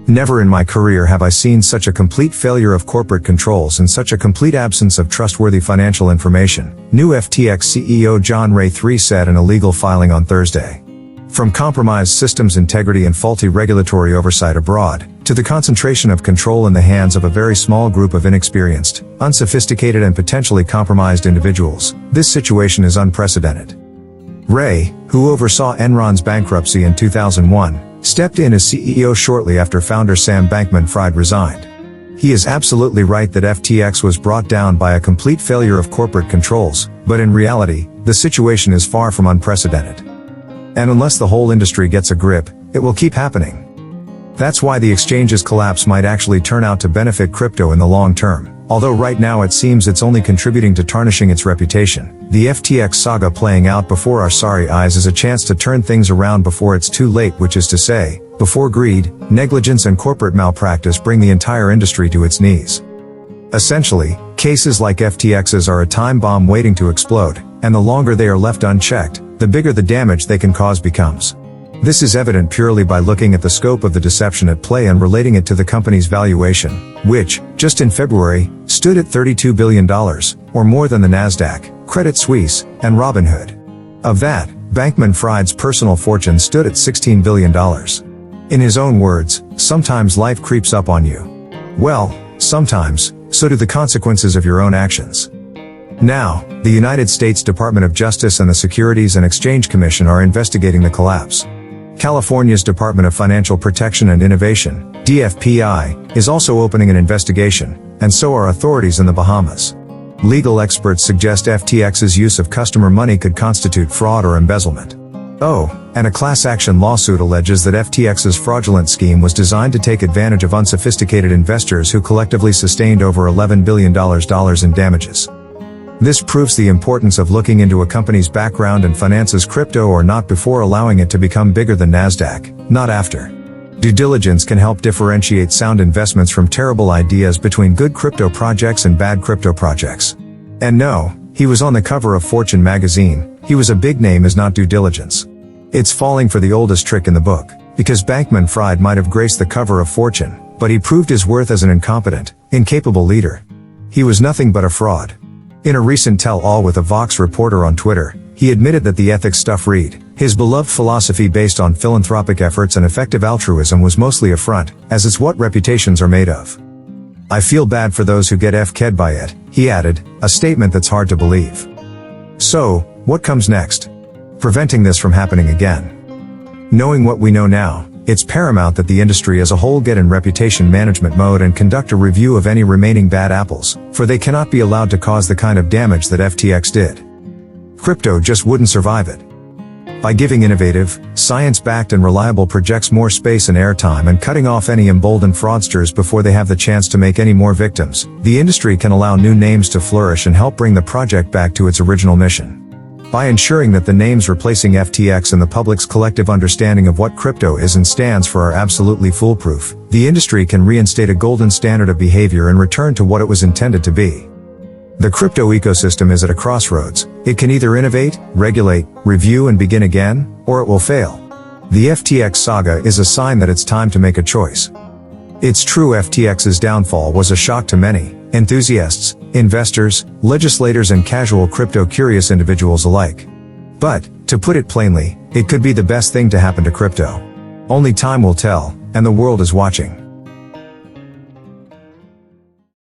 Never in my career have I seen such a complete failure of corporate controls and such a complete absence of trustworthy financial information, new FTX CEO John Ray III said in a legal filing on Thursday. From compromised systems integrity and faulty regulatory oversight abroad, to the concentration of control in the hands of a very small group of inexperienced, unsophisticated and potentially compromised individuals, this situation is unprecedented. Ray, who oversaw Enron's bankruptcy in 2001, stepped in as CEO shortly after founder Sam Bankman-Fried resigned. He is absolutely right that FTX was brought down by a complete failure of corporate controls, but in reality, the situation is far from unprecedented. And unless the whole industry gets a grip, it will keep happening. That's why the exchange's collapse might actually turn out to benefit crypto in the long term, although right now it seems it's only contributing to tarnishing its reputation. The FTX saga playing out before our sorry eyes is a chance to turn things around before it's too late, which is to say, before greed, negligence and corporate malpractice bring the entire industry to its knees. Essentially, cases like FTX's are a time bomb waiting to explode, and the longer they are left unchecked, the bigger the damage they can cause becomes. This is evident purely by looking at the scope of the deception at play and relating it to the company's valuation, which, just in February, stood at $32 billion, or more than the Nasdaq, Credit Suisse, and Robinhood. Of that, Bankman-Fried's personal fortune stood at $16 billion. In his own words, sometimes life creeps up on you. Well, sometimes, so do the consequences of your own actions. Now, the United States Department of Justice and the Securities and Exchange Commission are investigating the collapse. California's Department of Financial Protection and Innovation, DFPI, is also opening an investigation, and so are authorities in the Bahamas. Legal experts suggest FTX's use of customer money could constitute fraud or embezzlement. Oh, and a class action lawsuit alleges that FTX's fraudulent scheme was designed to take advantage of unsophisticated investors who collectively sustained over $11 billion in damages. This proves the importance of looking into a company's background and finances, crypto or not, before allowing it to become bigger than Nasdaq, not after. Due diligence can help differentiate sound investments from terrible ideas, between good crypto projects and bad crypto projects. And no, he was on the cover of Fortune magazine. He was a big name is not due diligence. It's falling for the oldest trick in the book, because Bankman-Fried might have graced the cover of Fortune, but he proved his worth as an incompetent, incapable leader. He was nothing but a fraud. In a recent tell-all with a Vox reporter on Twitter, he admitted that the ethics stuff read, his beloved philosophy based on philanthropic efforts and effective altruism, was mostly a front, as it's what reputations are made of. I feel bad for those who get FK'd by it, he added, a statement that's hard to believe. So, what comes next? Preventing this from happening again. Knowing what we know now, it's paramount that the industry as a whole get in reputation management mode and conduct a review of any remaining bad apples, for they cannot be allowed to cause the kind of damage that FTX did. Crypto just wouldn't survive it. By giving innovative, science-backed and reliable projects more space and airtime and cutting off any emboldened fraudsters before they have the chance to make any more victims, the industry can allow new names to flourish and help bring the project back to its original mission. By ensuring that the names replacing FTX and the public's collective understanding of what crypto is and stands for are absolutely foolproof, the industry can reinstate a golden standard of behavior and return to what it was intended to be. The crypto ecosystem is at a crossroads. It can either innovate, regulate, review and begin again, or it will fail. The FTX saga is a sign that it's time to make a choice. It's true, FTX's downfall was a shock to many, enthusiasts, investors, legislators and casual crypto-curious individuals alike. But, to put it plainly, it could be the best thing to happen to crypto. Only time will tell, and the world is watching.